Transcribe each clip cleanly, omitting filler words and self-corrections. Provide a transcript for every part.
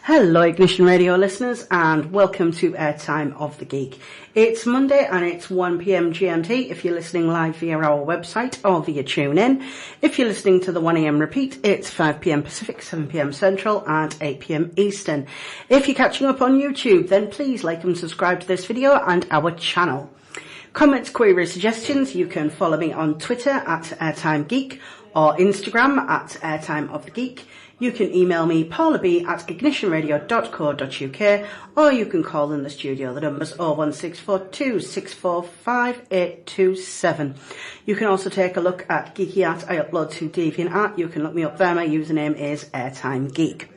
Hello Ignition Radio listeners and welcome to Airtime of the Geek. It's Monday and it's 1pm GMT if you're listening live via our website or via TuneIn. If you're listening to the 1am repeat, it's 5pm Pacific, 7pm Central and 8pm Eastern. If you're catching up on YouTube, then please like and subscribe to this video and our channel. Comments, queries, suggestions, you can follow me on Twitter at Airtime Geek or Instagram at Airtime of the Geek. You can email me paulaB@ignitionradio.co.uk or you can call in the studio. The number's 01642 645 827. You can also take a look at Geeky Art I upload to DeviantArt. You can look me up there. My username is Airtime Geek.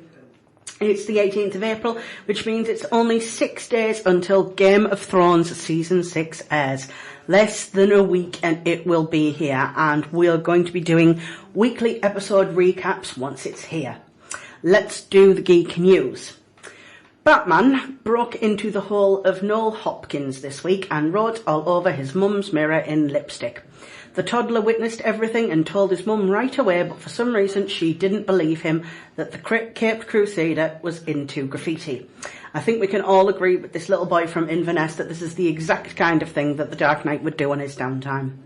It's the 18th of April, which means it's only 6 days until Game of Thrones Season 6 airs. Less than a week and it will be here, and we're going to be doing weekly episode recaps once it's here. Let's do the geek news. Batman broke into the hull of Noel Hopkins this week and wrote all over his mum's mirror in lipstick. The toddler witnessed everything and told his mum right away, but for some reason she didn't believe him that the Caped Crusader was into graffiti. I think we can all agree with this little boy from Inverness that this is the exact kind of thing that the Dark Knight would do on his downtime.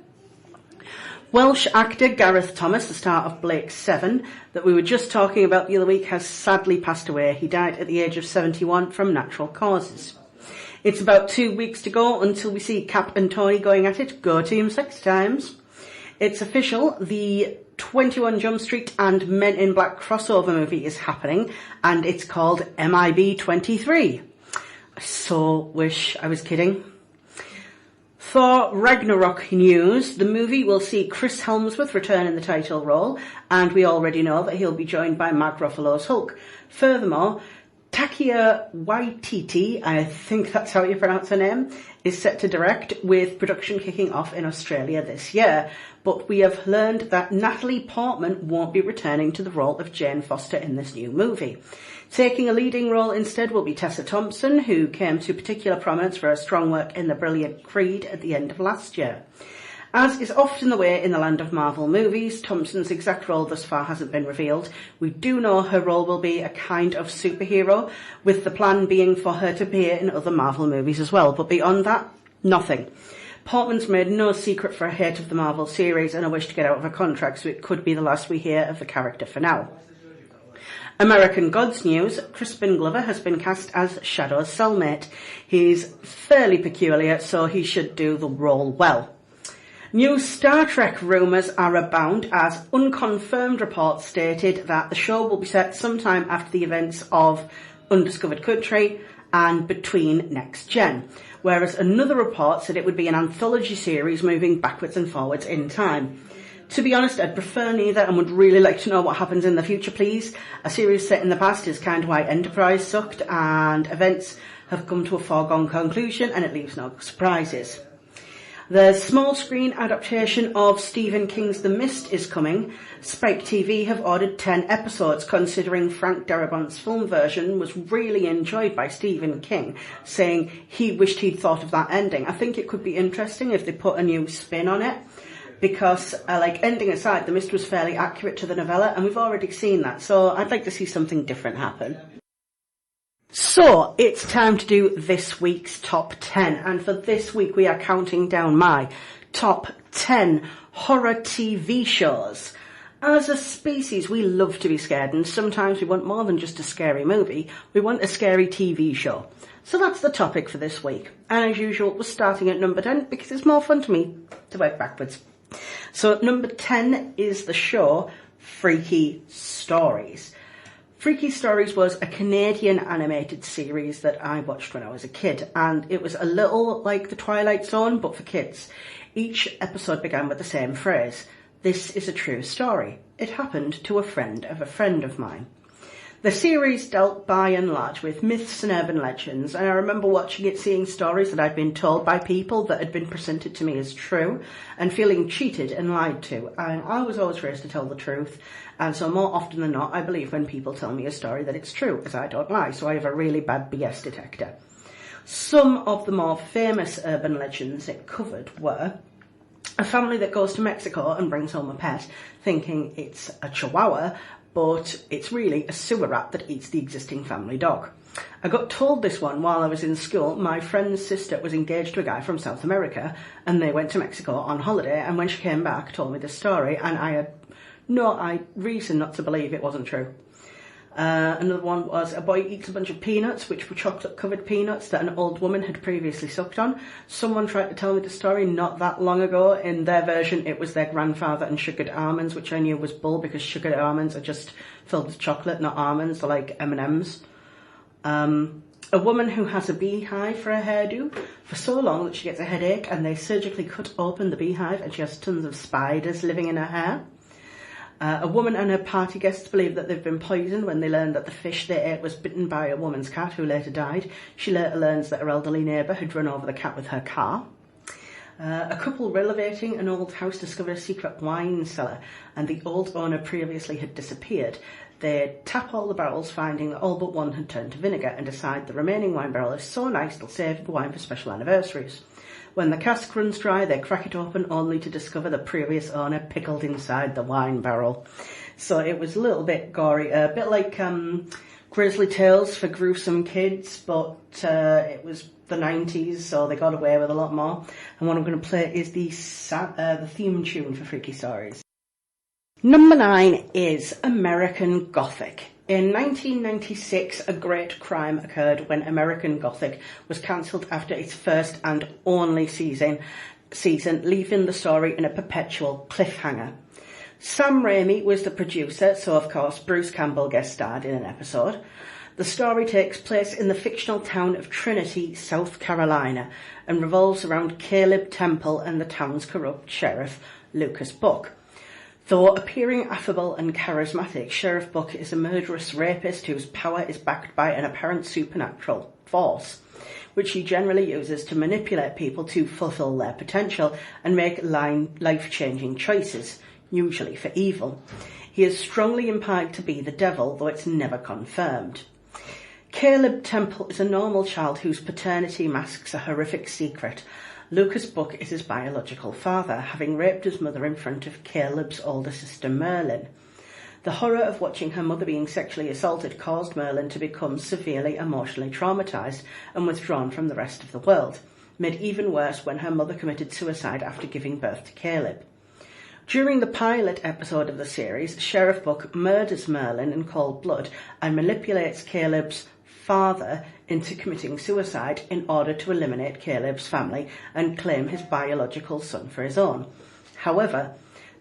Welsh actor Gareth Thomas, the star of Blake 7, that we were just talking about the other week, has sadly passed away. He died at the age of 71 from natural causes. It's about 2 weeks to go until we see Cap and Tony going at it. Go Team 6 times. It's official, the 21 Jump Street and Men in Black crossover movie is happening, and it's called MIB 23. I so wish I was kidding. Thor Ragnarok news. The movie will see Chris Hemsworth return in the title role, and we already know that he'll be joined by Mark Ruffalo's Hulk. Furthermore, Taika Waititi, I think that's how you pronounce her name, is set to direct, with production kicking off in Australia this year. But we have learned that Natalie Portman won't be returning to the role of Jane Foster in this new movie. Taking a leading role instead will be Tessa Thompson, who came to particular prominence for her strong work in the brilliant Creed at the end of last year. As is often the way in the land of Marvel movies, Thompson's exact role thus far hasn't been revealed. We do know her role will be a kind of superhero, with the plan being for her to appear in other Marvel movies as well. But beyond that, nothing. Portman's made no secret for her hate of the Marvel series and a wish to get out of her contract, so it could be the last we hear of the character for now. American Gods news. Crispin Glover has been cast as Shadow's cellmate. He's fairly peculiar, so he should do the role well. New Star Trek rumours are abound, as unconfirmed reports stated that the show will be set sometime after the events of Undiscovered Country and between Next Gen, whereas another report said it would be an anthology series moving backwards and forwards in time. To be honest, I'd prefer neither and would really like to know what happens in the future, please. A series set in the past is kind of why Enterprise sucked, and events have come to a foregone conclusion and it leaves no surprises. The small screen adaptation of Stephen King's The Mist is coming. Spike TV have ordered 10 episodes, considering Frank Darabont's film version was really enjoyed by Stephen King, saying he wished he'd thought of that ending. I think it could be interesting if they put a new spin on it, because, ending aside, The Mist was fairly accurate to the novella, and we've already seen that, so I'd like to see something different happen. So, it's time to do this week's top 10, and for this week we are counting down my top 10 horror TV shows. As a species, we love to be scared, and sometimes we want more than just a scary movie, we want a scary TV show. So that's the topic for this week, and as usual, we're starting at number 10 because it's more fun to me to work backwards. So at number 10 is the show Freaky Stories. Freaky Stories was a Canadian animated series that I watched when I was a kid, and it was a little like The Twilight Zone, but for kids. Each episode began with the same phrase: "This is a true story. It happened to a friend of mine." The series dealt by and large with myths and urban legends, and I remember watching it, seeing stories that I'd been told by people that had been presented to me as true, and feeling cheated and lied to. And I was always raised to tell the truth, and so more often than not, I believe when people tell me a story that it's true, as I don't lie, so I have a really bad BS detector. Some of the more famous urban legends it covered were a family that goes to Mexico and brings home a pet, thinking it's a chihuahua, but it's really a sewer rat that eats the existing family dog. I got told this one while I was in school. My friend's sister was engaged to a guy from South America, and they went to Mexico on holiday, and when she came back, told me the story, and I had no reason not to believe it wasn't true. Another one was a boy eats a bunch of peanuts, which were chocolate-covered peanuts that an old woman had previously sucked on. Someone tried to tell me the story not that long ago. In their version, it was their grandfather and sugared almonds, which I knew was bull because sugared almonds are just filled with chocolate, not almonds. They're like M&Ms. A woman who has a beehive for a hairdo for so long that she gets a headache, and they surgically cut open the beehive and she has tons of spiders living in her hair. A woman and her party guests believe that they've been poisoned when they learned that the fish they ate was bitten by a woman's cat who later died. She later learns that her elderly neighbour had run over the cat with her car. A couple renovating an old house discovered a secret wine cellar, and the old owner previously had disappeared. They tap all the barrels, finding that all but one had turned to vinegar, and decide the remaining wine barrel is so nice they'll save the wine for special anniversaries. When the cask runs dry, they crack it open only to discover the previous owner pickled inside the wine barrel. So it was a little bit gory, a bit like Grizzly Tales for gruesome kids, but it was the 90s, so they got away with a lot more. And what I'm going to play is the theme tune for Freaky Stories. Number 9 is American Gothic. In 1996, a great crime occurred when American Gothic was cancelled after its first and only season, leaving the story in a perpetual cliffhanger. Sam Raimi was the producer, so of course Bruce Campbell guest starred in an episode. The story takes place in the fictional town of Trinity, South Carolina, and revolves around Caleb Temple and the town's corrupt sheriff, Lucas Buck. Though appearing affable and charismatic, Sheriff Buck is a murderous rapist whose power is backed by an apparent supernatural force, which he generally uses to manipulate people to fulfill their potential and make life-changing choices, usually for evil. He is strongly implied to be the devil, though it's never confirmed. Caleb Temple is a normal child whose paternity masks a horrific secret. Lucas Buck is his biological father, having raped his mother in front of Caleb's older sister Merlin. The horror of watching her mother being sexually assaulted caused Merlin to become severely emotionally traumatised and withdrawn from the rest of the world, made even worse when her mother committed suicide after giving birth to Caleb. During the pilot episode of the series, Sheriff Buck murders Merlin in cold blood and manipulates Caleb's father into committing suicide in order to eliminate Caleb's family and claim his biological son for his own. However,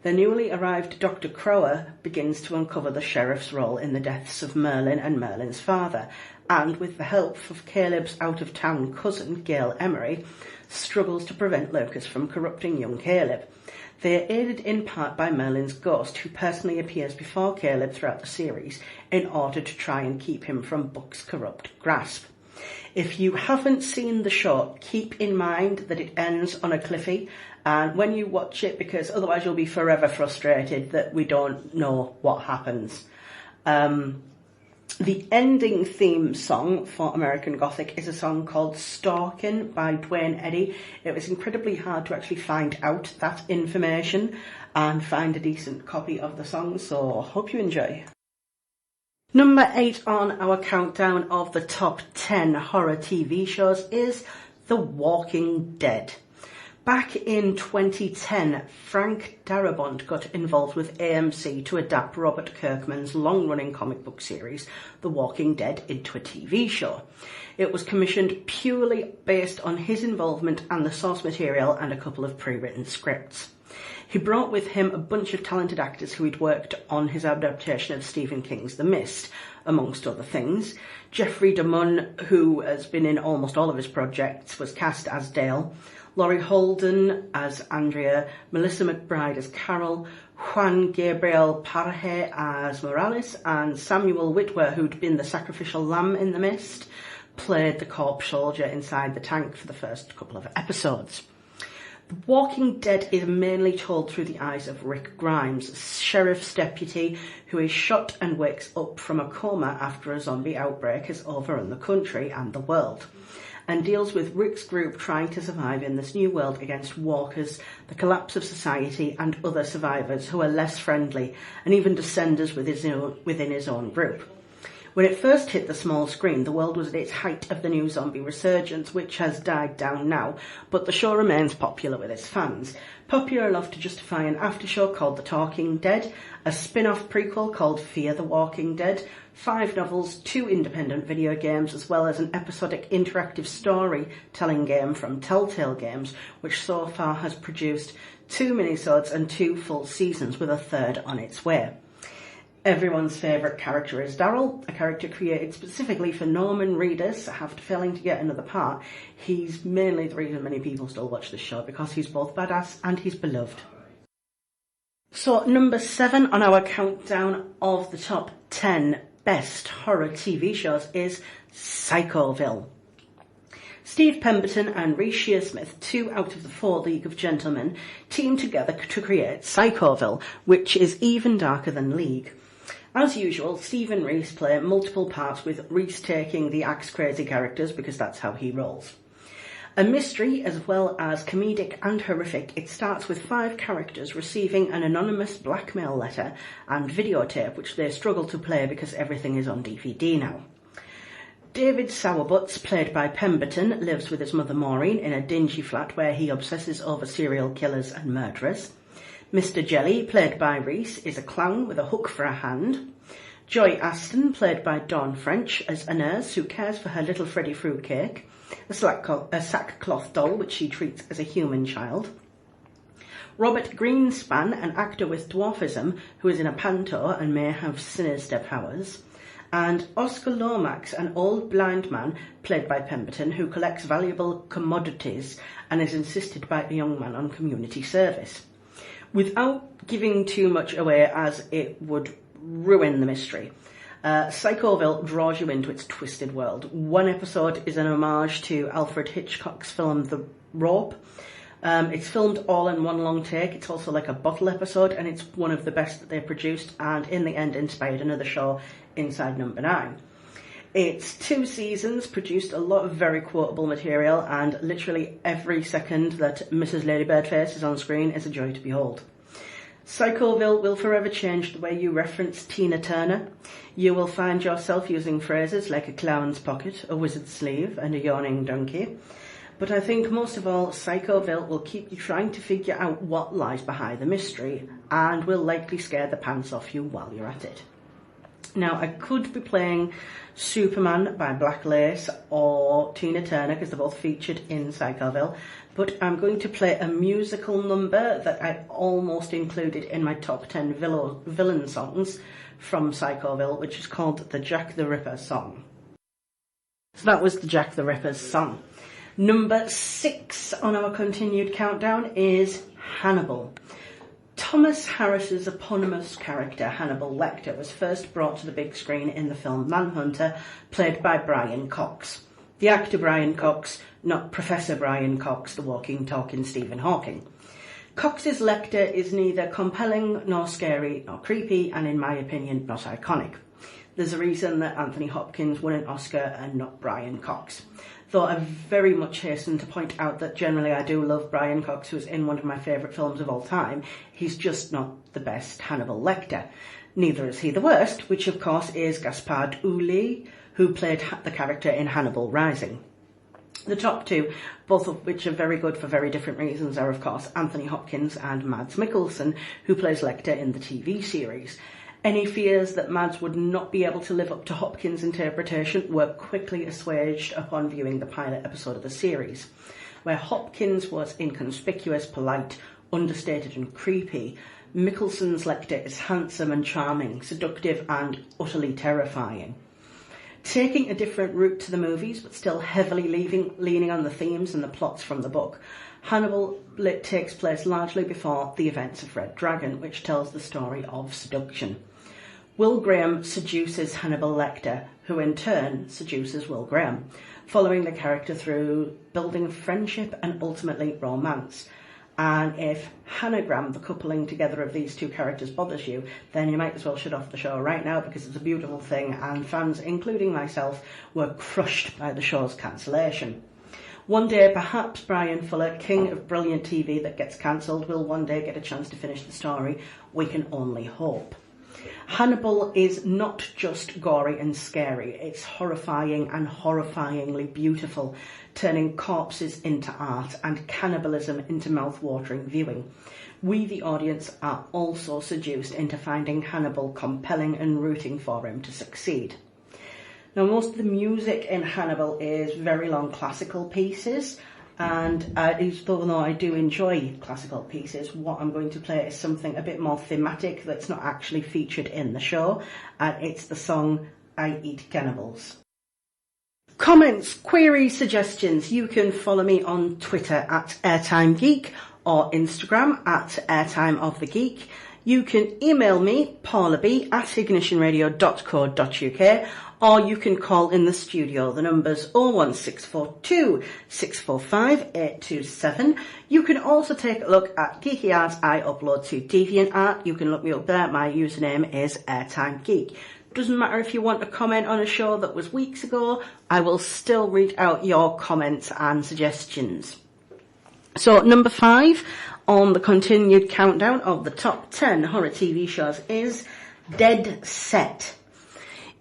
the newly arrived Dr. Crower begins to uncover the sheriff's role in the deaths of Merlin and Merlin's father, and with the help of Caleb's out-of-town cousin, Gail Emery, struggles to prevent Lucas from corrupting young Caleb. They are aided in part by Merlin's ghost, who personally appears before Caleb throughout the series in order to try and keep him from Buck's corrupt grasp. If you haven't seen the show, keep in mind that it ends on a cliffy, and when you watch it, because otherwise you'll be forever frustrated that we don't know what happens. The ending theme song for American Gothic is a song called Stalkin' by Dwayne Eddy. It was incredibly hard to actually find out that information and find a decent copy of the song, so hope you enjoy. Number 8 on our countdown of the top 10 horror TV shows is The Walking Dead. Back in 2010, Frank Darabont got involved with AMC to adapt Robert Kirkman's long-running comic book series, The Walking Dead, into a TV show. It was commissioned purely based on his involvement and the source material and a couple of pre-written scripts. He brought with him a bunch of talented actors who he'd worked on his adaptation of Stephen King's The Mist, amongst other things. Jeffrey DeMunn, who has been in almost all of his projects, was cast as Dale. Laurie Holden as Andrea, Melissa McBride as Carol, Juan Gabriel Parje as Morales, and Samuel Witwer, who'd been the sacrificial lamb in The Mist, played the corpse soldier inside the tank for the first couple of episodes. The Walking Dead is mainly told through the eyes of Rick Grimes, sheriff's deputy who is shot and wakes up from a coma after a zombie outbreak has overrun the country and the world. and deals with Rick's group trying to survive in this new world against walkers, the collapse of society, and other survivors who are less friendly, and even descenders within his own group. When it first hit the small screen, the world was at its height of the new zombie resurgence, which has died down now, but the show remains popular with its fans. Popular enough to justify an aftershow called The Talking Dead, a spin-off prequel called Fear the Walking Dead, 5 novels, 2 independent video games, as well as an episodic interactive storytelling game from Telltale Games, which so far has produced 2 minisodes and 2 full seasons, with a 3rd on its way. Everyone's favourite character is Daryl, a character created specifically for Norman readers. After failing to get another part, he's mainly the reason many people still watch this show, because he's both badass and he's beloved. So, number 7 on our countdown of the top 10 best horror TV shows is Psychoville. Steve Pemberton and Reece Shearsmith, 2 out of the 4 League of Gentlemen, teamed together to create Psychoville, which is even darker than League. As usual, Steve and Reece play multiple parts, with Reece taking the axe-crazy characters because that's how he rolls. A mystery as well as comedic and horrific, it starts with 5 characters receiving an anonymous blackmail letter and videotape, which they struggle to play because everything is on DVD now. David Sowerbutts, played by Pemberton, lives with his mother Maureen in a dingy flat where he obsesses over serial killers and murderers. Mr. Jelly, played by Reece, is a clown with a hook for a hand. Joy Aston, played by Dawn French, is a nurse who cares for her little Freddy fruitcake, a sackcloth doll which she treats as a human child. Robert Greenspan, an actor with dwarfism who is in a panto and may have sinister powers. And Oscar Lomax, an old blind man, played by Pemberton, who collects valuable commodities and is insisted by a young man on community service. Without giving too much away, as it would ruin the mystery, Psychoville draws you into its twisted world. One episode is an homage to Alfred Hitchcock's film The Rope. It's filmed all in one long take. It's also like a bottle episode, and it's one of the best that they produced, and in the end inspired another show, Inside Number 9. It's 2 seasons, produced a lot of very quotable material, and literally every second that Mrs. Ladybirdface is on screen is a joy to behold. Psychoville will forever change the way you reference Tina Turner. You will find yourself using phrases like a clown's pocket, a wizard's sleeve, and a yawning donkey. But I think most of all, Psychoville will keep you trying to figure out what lies behind the mystery, and will likely scare the pants off you while you're at it. Now, I could be playing Superman by Black Lace or Tina Turner, because they're both featured in Psychoville, but I'm going to play a musical number that I almost included in my top 10 villain songs from Psychoville, which is called the Jack the Ripper song. So that was the Jack the Ripper's song. Number 6 on our continued countdown is Hannibal. Thomas Harris's eponymous character, Hannibal Lecter, was first brought to the big screen in the film Manhunter, played by Brian Cox. The actor Brian Cox, not Professor Brian Cox, the walking, talking Stephen Hawking. Cox's Lecter is neither compelling, nor scary, nor creepy, and in my opinion, not iconic. There's a reason that Anthony Hopkins won an Oscar and not Brian Cox. Though I very much hasten to point out that generally I do love Brian Cox, who's in one of my favourite films of all time. He's just not the best Hannibal Lecter. Neither is he the worst, which of course is Gaspard Ulliel, who played the character in Hannibal Rising. The top 2, both of which are very good for very different reasons, are of course Anthony Hopkins and Mads Mikkelsen, who plays Lecter in the TV series. Any fears that Mads would not be able to live up to Hopkins' interpretation were quickly assuaged upon viewing the pilot episode of the series, where Hopkins was inconspicuous, polite, understated and creepy. Mikkelsen's Lecter is handsome and charming, seductive and utterly terrifying. Taking a different route to the movies, but still heavily leaning on the themes and the plots from the book, Hannibal takes place largely before the events of Red Dragon, which tells the story of seduction. Will Graham seduces Hannibal Lecter, who in turn seduces Will Graham, following the character through building friendship and ultimately romance. And if Hanagram, the coupling together of these 2 characters, bothers you, then you might as well shut off the show right now, because it's a beautiful thing, and fans, including myself, were crushed by the show's cancellation. One day, perhaps Brian Fuller, king of brilliant TV that gets cancelled, will one day get a chance to finish the story. We can only hope. Hannibal is not just gory and scary, it's horrifying and horrifyingly beautiful, turning corpses into art and cannibalism into mouth-watering viewing. We, the audience, are also seduced into finding Hannibal compelling and rooting for him to succeed. Now, most of the music in Hannibal is very long classical pieces, and even though I do enjoy classical pieces, what I'm going to play is something a bit more thematic that's not actually featured in the show, and it's the song I Eat Cannibals. Comments, queries, suggestions, you can follow me on Twitter at Airtime Geek or Instagram at Airtime of the Geek. You can email me, paulab@ignitionradio.co.uk, or you can call in the studio. The number's 01642 645 827. You can also take a look at geeky art I upload to DeviantArt. You can look me up there. My username is Airtime Geek. Doesn't matter if you want to comment on a show that was weeks ago, I will still read out your comments and suggestions. So number 5 on the continued countdown of the top 10 horror TV shows is Dead Set.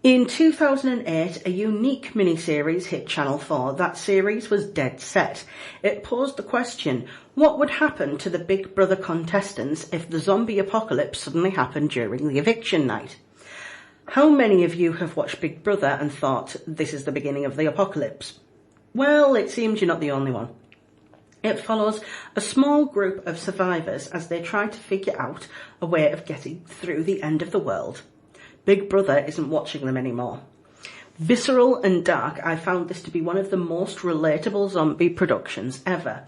In 2008, a unique miniseries hit Channel 4. That series was Dead Set. It posed the question, what would happen to the Big Brother contestants if the zombie apocalypse suddenly happened during the eviction night? How many of you have watched Big Brother and thought, this is the beginning of the apocalypse? Well, it seems you're not the only one. It follows a small group of survivors as they try to figure out a way of getting through the end of the world. Big Brother isn't watching them anymore. Visceral and dark, I found this to be one of the most relatable zombie productions ever.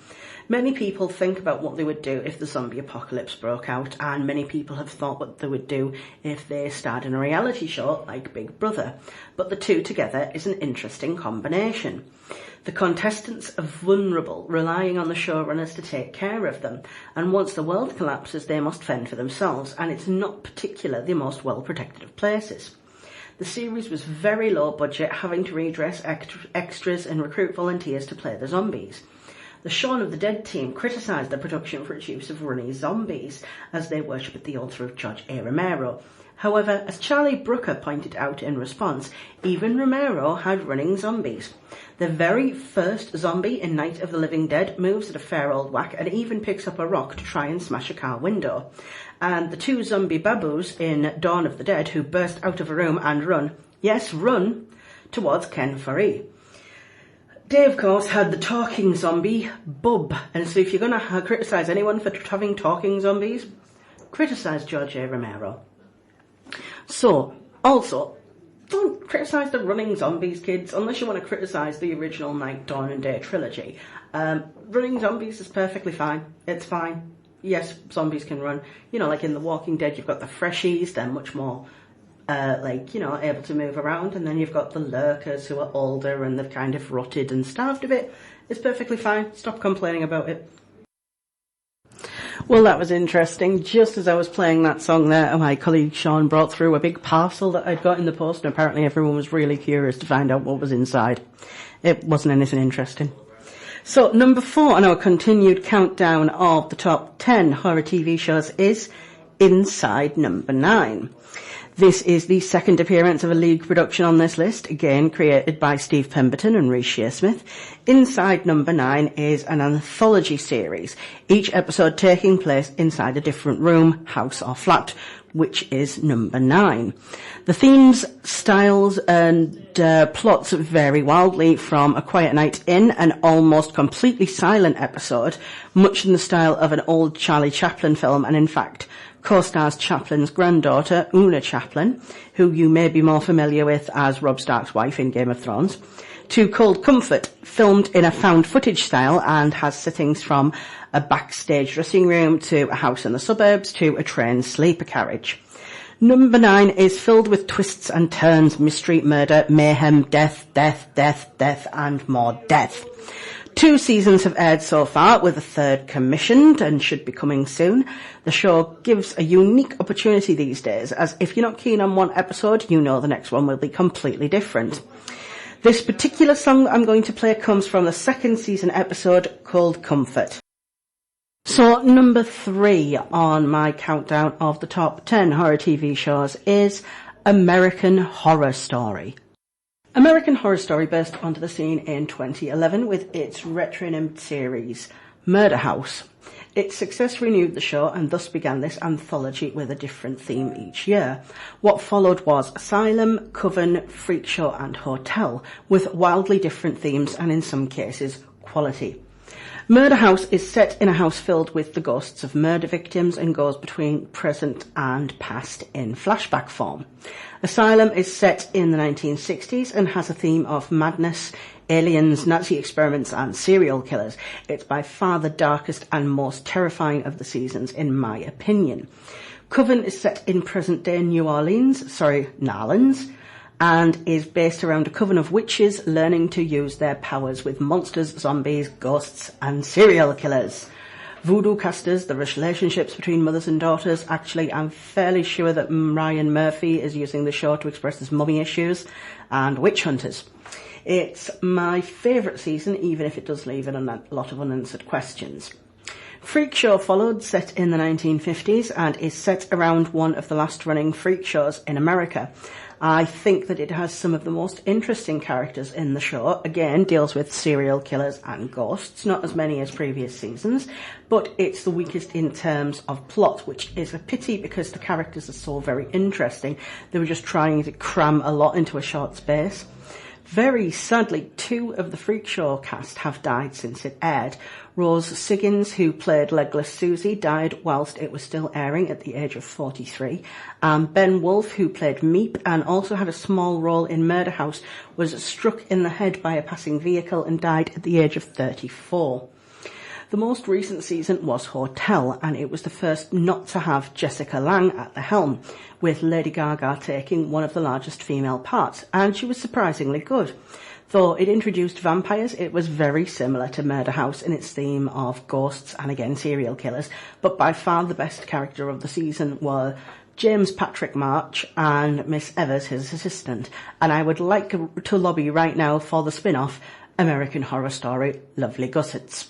Many people think about what they would do if the zombie apocalypse broke out, and many people have thought what they would do if they starred in a reality show like Big Brother. But the two together is an interesting combination. The contestants are vulnerable, relying on the showrunners to take care of them, and once the world collapses they must fend for themselves, and it's not particularly the most well-protected of places. The series was very low budget, having to redress extras and recruit volunteers to play the zombies. The Shaun of the Dead team criticised the production for its use of running zombies, as they worship at the altar of George A. Romero. However, as Charlie Brooker pointed out in response, even Romero had running zombies. The very first zombie in Night of the Living Dead moves at a fair old whack and even picks up a rock to try and smash a car window. And the 2 zombie babus in Dawn of the Dead who burst out of a room and run, yes, run, towards Ken Foree. They, of course, had the talking zombie, Bub, and so if you're going to criticise anyone for having talking zombies, criticise George A. Romero. So, also, don't criticise the running zombies, kids, unless you want to criticise the original Night, Dawn and Day trilogy. Running zombies is perfectly fine. It's fine. Yes, zombies can run. You know, like in The Walking Dead, you've got the freshies, they're much more, able to move around, and then you've got the lurkers who are older and they've kind of rotted and starved a bit. It's perfectly fine. Stop complaining about it. Well, that was interesting. Just as I was playing that song there, my colleague Sean brought through a big parcel that I'd got in the post, and apparently everyone was really curious to find out what was inside. It wasn't anything interesting. So, number 4 on our continued countdown of the top 10 horror TV shows is Inside number 9. This is the second appearance of a League production on this list, again created by Steve Pemberton and Reece Shearsmith. Inside number 9 is an anthology series, each episode taking place inside a different room, house or flat, which is number 9. The themes, styles and plots vary wildly from A Quiet Night in an almost completely silent episode, much in the style of an old Charlie Chaplin film, and in fact co-stars Chaplin's granddaughter, Una Chaplin, who you may be more familiar with as Robb Stark's wife in Game of Thrones, to Cold Comfort, filmed in a found footage style and has sittings from a backstage dressing room to a house in the suburbs to a train sleeper carriage. Number 9 is filled with twists and turns, mystery, murder, mayhem, death, and more death. 2 seasons have aired so far, with a 3rd commissioned and should be coming soon. The show gives a unique opportunity these days, as if you're not keen on one episode, you know the next one will be completely different. This particular song I'm going to play comes from the second season episode called Comfort. So number 3 on my countdown of the top 10 horror TV shows is American Horror Story. American Horror Story burst onto the scene in 2011 with its retronym series, Murder House. Its success renewed the show and thus began this anthology with a different theme each year. What followed was Asylum, Coven, Freak Show and Hotel, with wildly different themes and in some cases quality. Murder House is set in a house filled with the ghosts of murder victims and goes between present and past in flashback form. Asylum is set in the 1960s and has a theme of madness, aliens, Nazi experiments and serial killers. It's by far the darkest and most terrifying of the seasons in my opinion. Coven is set in present-day New Orleans, and is based around a coven of witches learning to use their powers with monsters, zombies, ghosts and serial killers. Voodoo casters, the relationships between mothers and daughters. Actually, I'm fairly sure that Ryan Murphy is using the show to express his mummy issues, and witch hunters. It's my favourite season, even if it does leave in a lot of unanswered questions. Freak Show followed, set in the 1950s, and is set around one of the last running freak shows in America. I think that it has some of the most interesting characters in the show. Again, deals with serial killers and ghosts, not as many as previous seasons, but it's the weakest in terms of plot, which is a pity because the characters are so very interesting. They were just trying to cram a lot into a short space. Very sadly, 2 of the Freak Show cast have died since it aired. Rose Siggins, who played Legless Susie, died whilst it was still airing at the age of 43. Ben Wolfe, who played Meep and also had a small role in Murder House, was struck in the head by a passing vehicle and died at the age of 34. The most recent season was Hotel, and it was the first not to have Jessica Lange at the helm, with Lady Gaga taking one of the largest female parts, and she was surprisingly good. Though it introduced vampires, it was very similar to Murder House in its theme of ghosts and again serial killers, but by far the best character of the season were James Patrick March and Miss Evers, his assistant, and I would like to lobby right now for the spin-off American Horror Story Lovely Gussets.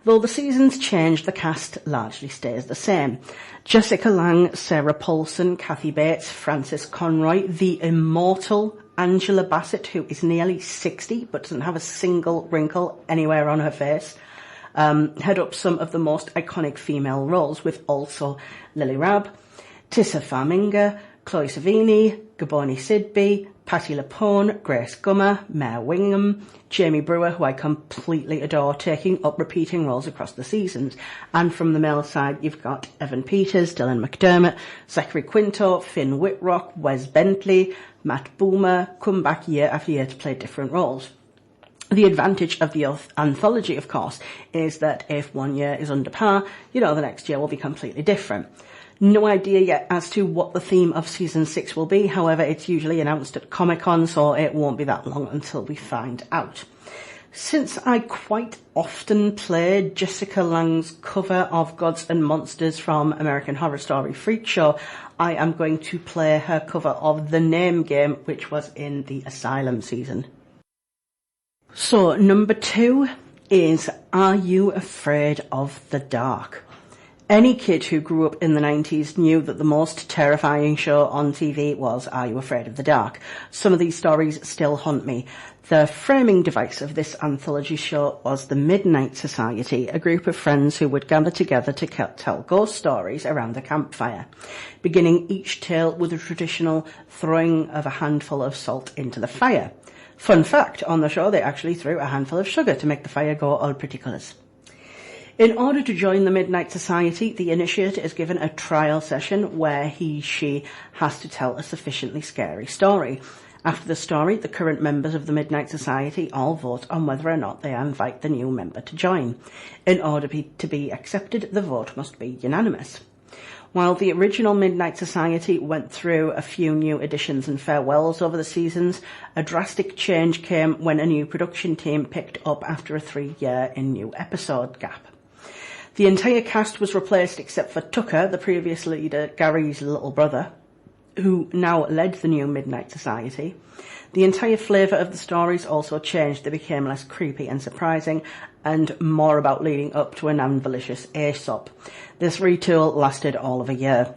Though the seasons change, the cast largely stays the same. Jessica Lange, Sarah Paulson, Kathy Bates, Frances Conroy, the immortal Angela Bassett, who is nearly 60 but doesn't have a single wrinkle anywhere on her face, head up some of the most iconic female roles, with also Lily Rabb, Tissa Farmiga, Chloe Savini, Gaboni Sidby, Patti LuPone, Grace Gummer, Mare Wingham, Jamie Brewer, who I completely adore, taking up repeating roles across the seasons. And from the male side, you've got Evan Peters, Dylan McDermott, Zachary Quinto, Finn Whitrock, Wes Bentley, Matt Boomer, come back year after year to play different roles. The advantage of the anthology, of course, is that if one year is under par, the next year will be completely different. No idea yet as to what the theme of Season 6 will be. However, it's usually announced at Comic-Con, so it won't be that long until we find out. Since I quite often play Jessica Lange's cover of Gods and Monsters from American Horror Story Freak Show, I am going to play her cover of The Name Game, which was in the Asylum season. So, number 2 is Are You Afraid of the Dark? Any kid who grew up in the 90s knew that the most terrifying show on TV was Are You Afraid of the Dark? Some of these stories still haunt me. The framing device of this anthology show was the Midnight Society, a group of friends who would gather together to tell ghost stories around the campfire, beginning each tale with a traditional throwing of a handful of salt into the fire. Fun fact, on the show they actually threw a handful of sugar to make the fire go all pretty colours. In order to join the Midnight Society, the initiate is given a trial session where she has to tell a sufficiently scary story. After the story, the current members of the Midnight Society all vote on whether or not they invite the new member to join. In order to be accepted, the vote must be unanimous. While the original Midnight Society went through a few new additions and farewells over the seasons, a drastic change came when a new production team picked up after a 3-year in new episode gap. The entire cast was replaced except for Tucker, the previous leader, Gary's little brother, who now led the new Midnight Society. The entire flavour of the stories also changed. They became less creepy and surprising, and more about leading up to a non-malicious Aesop. This retool lasted all of a year.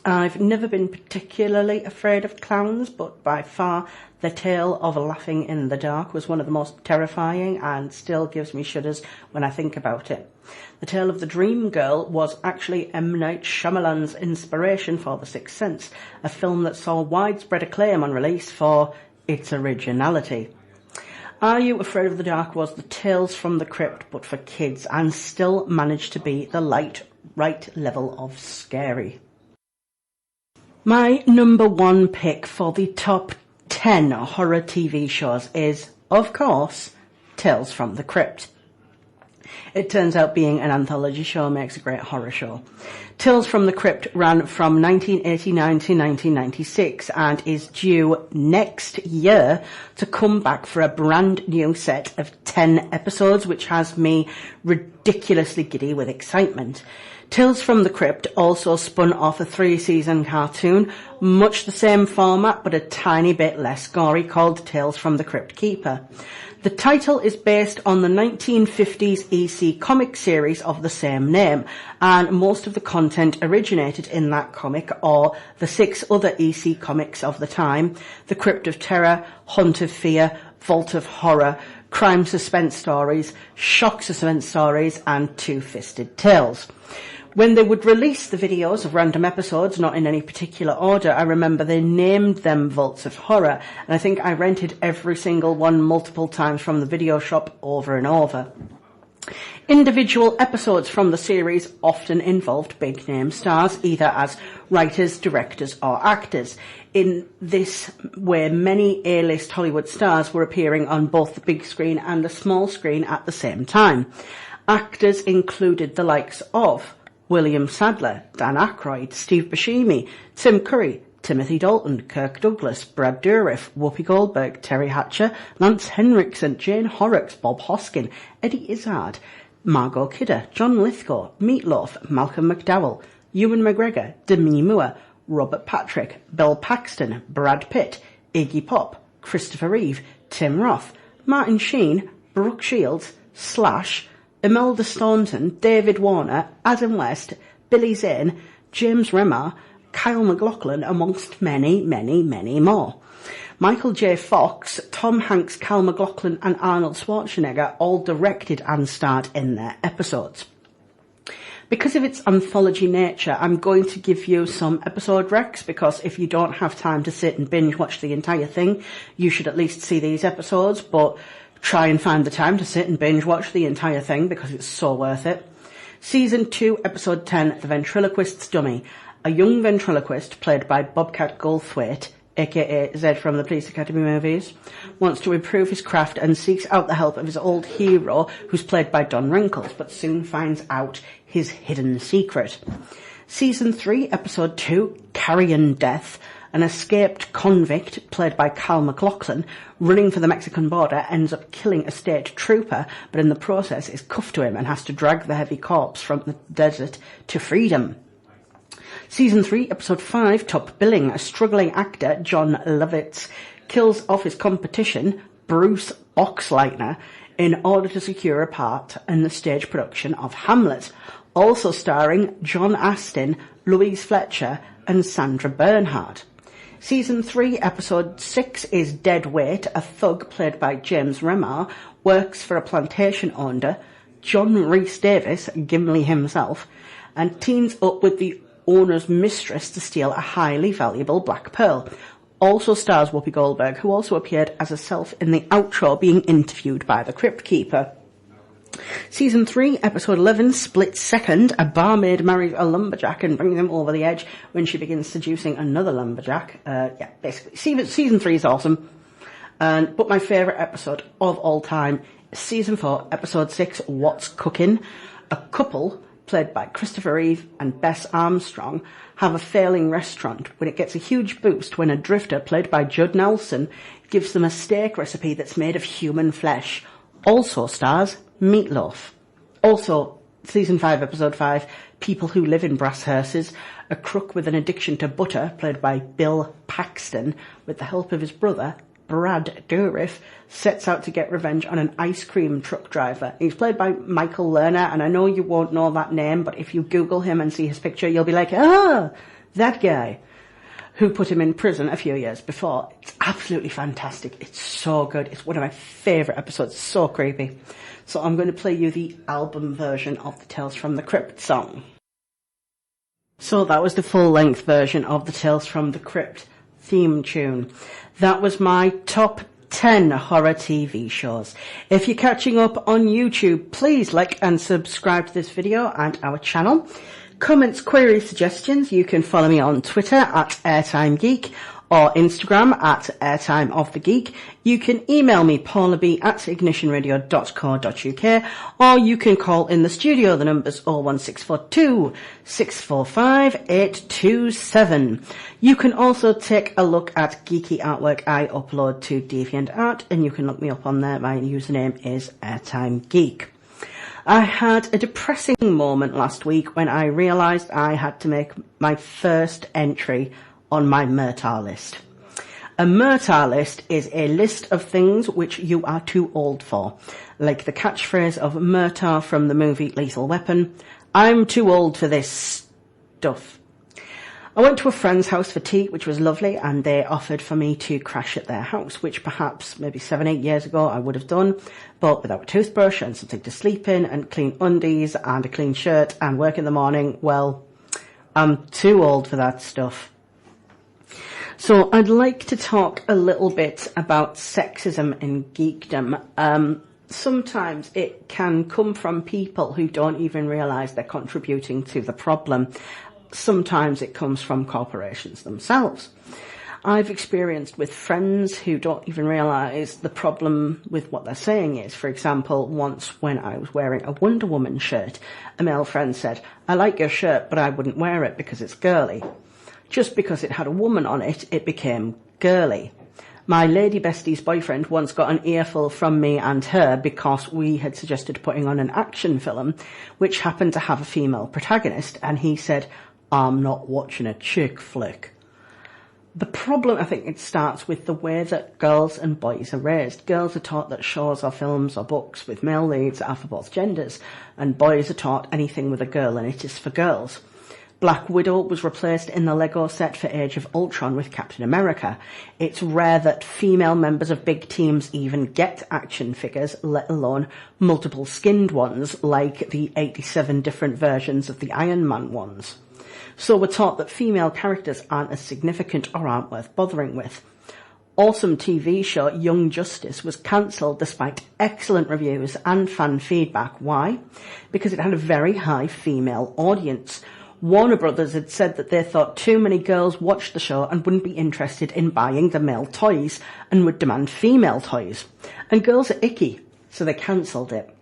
I've never been particularly afraid of clowns, but by far the tale of Laughing in the Dark was one of the most terrifying and still gives me shudders when I think about it. The tale of the Dream Girl was actually M. Night Shyamalan's inspiration for The Sixth Sense, a film that saw widespread acclaim on release for its originality. Are You Afraid of the Dark was the Tales from the Crypt, but for kids, and still managed to be the right level of scary. My number one pick for the top 10 horror TV shows is, of course, Tales from the Crypt. It turns out being an anthology show makes a great horror show. Tales from the Crypt ran from 1989 to 1996 and is due next year to come back for a brand new set of 10 episodes, which has me ridiculously giddy with excitement. Tales from the Crypt also spun off a 3-season cartoon, much the same format but a tiny bit less gory, called Tales from the Crypt Keeper. The title is based on the 1950s EC comic series of the same name, and most of the content originated in that comic or the 6 other EC comics of the time: The Crypt of Terror, Hunt of Fear, Vault of Horror, Crime Suspense Stories, Shock Suspense Stories, and Two-Fisted Tales. When they would release the videos of random episodes, not in any particular order, I remember they named them Vaults of Horror, and I think I rented every single one multiple times from the video shop over and over. Individual episodes from the series often involved big-name stars, either as writers, directors, or actors. In this way, many A-list Hollywood stars were appearing on both the big screen and the small screen at the same time. Actors included the likes of William Sadler, Dan Aykroyd, Steve Buscemi, Tim Curry, Timothy Dalton, Kirk Douglas, Brad Dourif, Whoopi Goldberg, Terry Hatcher, Lance Henriksen, Jane Horrocks, Bob Hoskin, Eddie Izzard, Margot Kidder, John Lithgow, Meatloaf, Malcolm McDowell, Ewan McGregor, Demi Moore, Robert Patrick, Bill Paxton, Brad Pitt, Iggy Pop, Christopher Reeve, Tim Roth, Martin Sheen, Brooke Shields, Slash, Imelda Staunton, David Warner, Adam West, Billy Zane, James Remar, Kyle MacLachlan, amongst many, many, many more. Michael J. Fox, Tom Hanks, Kyle MacLachlan, and Arnold Schwarzenegger all directed and starred in their episodes. Because of its anthology nature, I'm going to give you some episode recs, because if you don't have time to sit and binge watch the entire thing, you should at least see these episodes, but try and find the time to sit and binge watch the entire thing, because it's so worth it. Season 2, Episode 10, The Ventriloquist's Dummy. A young ventriloquist, played by Bobcat Goldthwait, aka Zed from the Police Academy movies, wants to improve his craft and seeks out the help of his old hero, who's played by Don Rickles, but soon finds out his hidden secret. Season 3, Episode 2, Carrion Death. An escaped convict, played by Kyle MacLachlan, running for the Mexican border, ends up killing a state trooper, but in the process is cuffed to him and has to drag the heavy corpse from the desert to freedom. Season 3, Episode 5, Top Billing. A struggling actor, John Lovitz, kills off his competition, Bruce Boxleitner, in order to secure a part in the stage production of Hamlet, also starring John Astin, Louise Fletcher, and Sandra Bernhard. Season 3, Episode 6 is Dead Weight. A thug, played by James Remar, works for a plantation owner, John Rhys Davis, Gimli himself, and teams up with the owner's mistress to steal a highly valuable black pearl. Also stars Whoopi Goldberg, who also appeared as herself in the outro being interviewed by the Crypt Keeper. Season 3, Episode 11, Split Second. A barmaid marries a lumberjack and brings him over the edge when she begins seducing another lumberjack. Basically, Season 3 is awesome. But my favourite episode of all time is Season 4, Episode 6, What's Cooking? A couple, played by Christopher Reeve and Bess Armstrong, have a failing restaurant when it gets a huge boost when a drifter, played by Judd Nelson, gives them a steak recipe that's made of human flesh. Also stars Meatloaf. Also Season 5, Episode 5, People Who Live in Brass Hearses, a crook with an addiction to butter, played by Bill Paxton, with the help of his brother, Brad Dourif, sets out to get revenge on an ice cream truck driver. He's played by Michael Lerner, and I know you won't know that name, but if you Google him and see his picture, you'll be like, ah, that guy, who put him in prison a few years before. It's absolutely fantastic. It's so good. It's one of my favourite episodes. So creepy. So I'm going to play you the album version of the Tales from the Crypt song. So that was the full-length version of the Tales from the Crypt theme tune. That was my top 10 horror TV shows. If you're catching up on YouTube, please like and subscribe to this video and our channel. Comments, queries, suggestions, you can follow me on Twitter at Airtime Geek or Instagram at Airtime of the Geek. You can email me, paulab@ignitionradio.co.uk, or you can call in the studio. The number's 01642 645 827. You can also take a look at geeky artwork I upload to DeviantArt, and you can look me up on there. My username is Airtime Geek. I had a depressing moment last week when I realised I had to make my first entry on my Murtaugh list. A Murtaugh list is a list of things which you are too old for, like the catchphrase of Murtaugh from the movie Lethal Weapon, I'm too old for this stuff. I went to a friend's house for tea, which was lovely, and they offered for me to crash at their house, which perhaps maybe 7-8 years ago I would have done, but without a toothbrush and something to sleep in and clean undies and a clean shirt and work in the morning, well, I'm too old for that stuff. So I'd like to talk a little bit about sexism in geekdom. Sometimes it can come from people who don't even realise they're contributing to the problem. Sometimes it comes from corporations themselves. I've experienced with friends who don't even realise the problem with what they're saying is. For example, once when I was wearing a Wonder Woman shirt, a male friend said, I like your shirt, but I wouldn't wear it because it's girly. Just because it had a woman on it, it became girly. My lady bestie's boyfriend once got an earful from me and her because we had suggested putting on an action film which happened to have a female protagonist, and he said, I'm not watching a chick flick. The problem, I think, it starts with the way that girls and boys are raised. Girls are taught that shows or films or books with male leads are for both genders, and boys are taught anything with a girl in it is for girls. Black Widow was replaced in the Lego set for Age of Ultron with Captain America. It's rare that female members of big teams even get action figures, let alone multiple skinned ones like the 87 different versions of the Iron Man ones. So we're taught that female characters aren't as significant or aren't worth bothering with. Awesome TV show Young Justice was cancelled despite excellent reviews and fan feedback. Why? Because it had a very high female audience. Warner Brothers had said that they thought too many girls watched the show and wouldn't be interested in buying the male toys and would demand female toys. And girls are icky, so they cancelled it.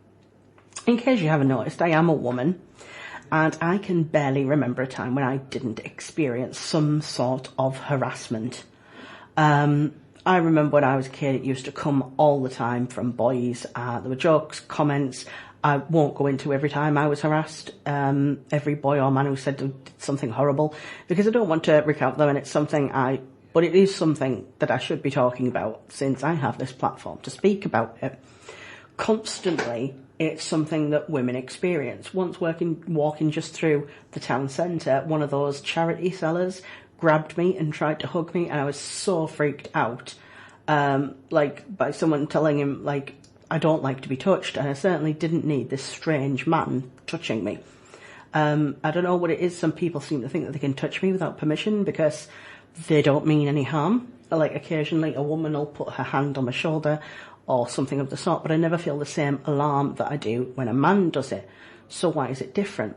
In case you haven't noticed, I am a woman, and I can barely remember a time when I didn't experience some sort of harassment. I remember when I was a kid, it used to come all the time from boys. There were jokes, comments. I won't go into every time I was harassed, every boy or man who said did something horrible, because I don't want to recount them, and it's something but it is something that I should be talking about since I have this platform to speak about it. Constantly, it's something that women experience. Once walking just through the town centre, one of those charity sellers grabbed me and tried to hug me, and I was so freaked out, by someone telling him, I don't like to be touched, and I certainly didn't need this strange man touching me. I don't know what it is. Some people seem to think that they can touch me without permission because they don't mean any harm. Like occasionally a woman will put her hand on my shoulder or something of the sort, but I never feel the same alarm that I do when a man does it. So why is it different?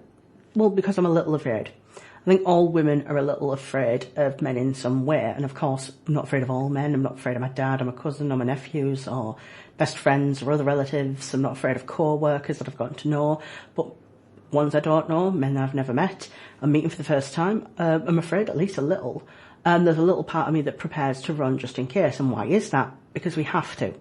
Well, because I'm a little afraid. I think all women are a little afraid of men in some way, and of course I'm not afraid of all men. I'm not afraid of my dad or my cousin or my nephews or best friends or other relatives. I'm not afraid of co-workers that I've gotten to know, but ones I don't know, men I've never met, I'm meeting for the first time, I'm afraid at least a little. There's a little part of me that prepares to run just in case. And why is that? Because we have to.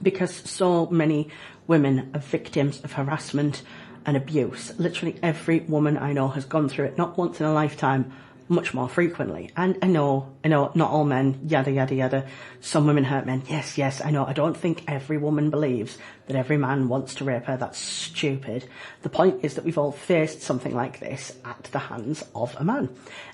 Because so many women are victims of harassment, and abuse. Literally every woman I know has gone through it, not once in a lifetime, much more frequently. And I know, not all men, yada, yada, yada. Some women hurt men. Yes, I know. I don't think every woman believes that every man wants to rape her. That's stupid. The point is that we've all faced something like this at the hands of a man.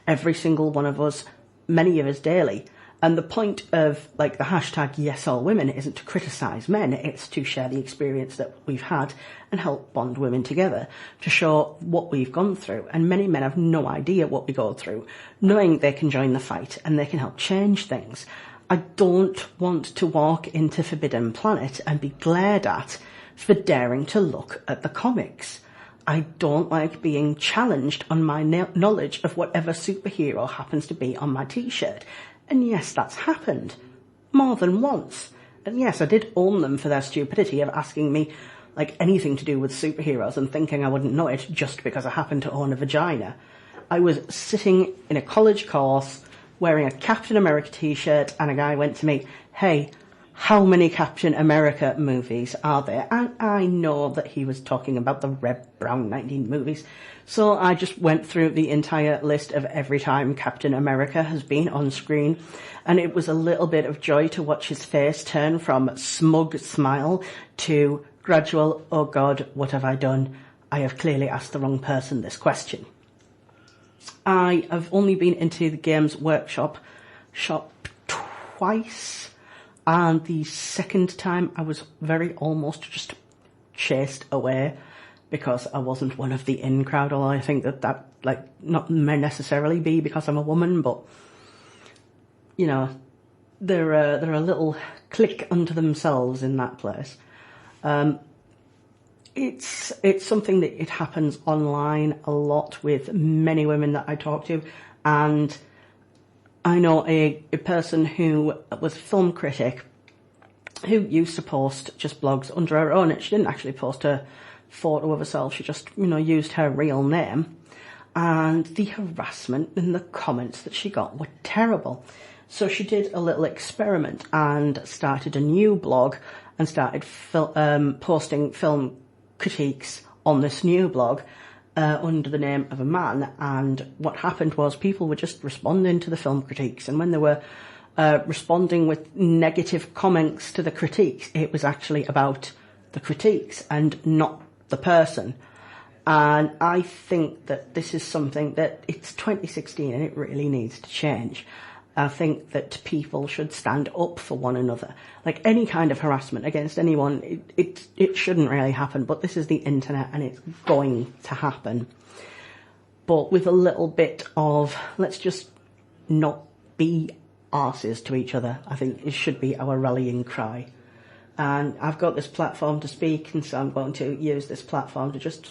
Every single one of us, many of us daily. And the point of, like, the hashtag yes all women isn't to criticise men, it's to share the experience that we've had and help bond women together, to show what we've gone through. And many men have no idea what we go through, knowing they can join the fight and they can help change things. I don't want to walk into Forbidden Planet and be glared at for daring to look at the comics. I don't like being challenged on my knowledge of whatever superhero happens to be on my t-shirt. And yes, that's happened. More than once. And yes, I did own them for their stupidity of asking me, like, anything to do with superheroes and thinking I wouldn't know it just because I happen to own a vagina. I was sitting in a college course wearing a Captain America t-shirt and a guy went to me, hey, how many Captain America movies are there? And I know that he was talking about the Red, Brown 19 movies. So I just went through the entire list of every time Captain America has been on screen. And it was a little bit of joy to watch his face turn from smug smile to gradual, oh God, what have I done? I have clearly asked the wrong person this question. I have only been into the Games Workshop shop twice. And the second time I was very almost just chased away because I wasn't one of the in crowd, although I think that like not may necessarily be because I'm a woman, but you know, they're a little clique unto themselves in that place. It's something that it happens online a lot with many women that I talk to, and I know a person who was a film critic who used to post just blogs under her own. She didn't actually post a photo of herself. She just, used her real name. And the harassment in the comments that she got were terrible. So she did a little experiment and started a new blog and started posting film critiques on this new blog under the name of a man. And what happened was people were just responding to the film critiques, and when they were responding with negative comments to the critiques, it was actually about the critiques and not the person. And I think that this is something that it's 2016 and it really needs to change. I think that people should stand up for one another. Like any kind of harassment against anyone, it shouldn't really happen, but this is the internet and it's going to happen. But with a little bit of, let's just not be arses to each other, I think it should be our rallying cry. And I've got this platform to speak, and so I'm going to use this platform to just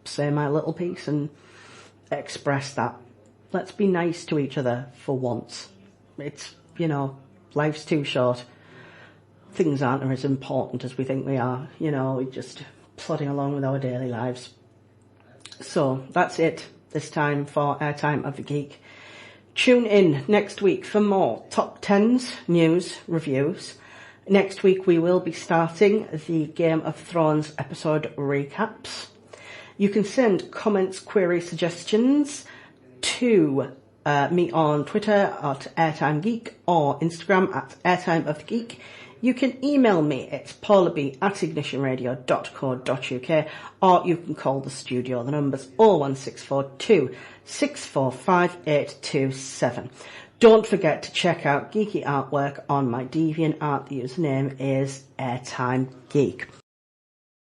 say my little piece and express that. Let's be nice to each other for once. It's, life's too short. Things aren't as important as we think they are. We're just plodding along with our daily lives. So that's it this time for Airtime of the Geek. Tune in next week for more top 10s, news, reviews. Next week we will be starting the Game of Thrones episode recaps. You can send comments, queries, suggestions to me on Twitter at Airtime Geek or Instagram at Airtime of the Geek. You can email me at paulab@ignitionradio.co.uk, or you can call the studio. The number's 01642 645 827. Don't forget to check out geeky artwork on my DeviantArt. The username is Airtime Geek.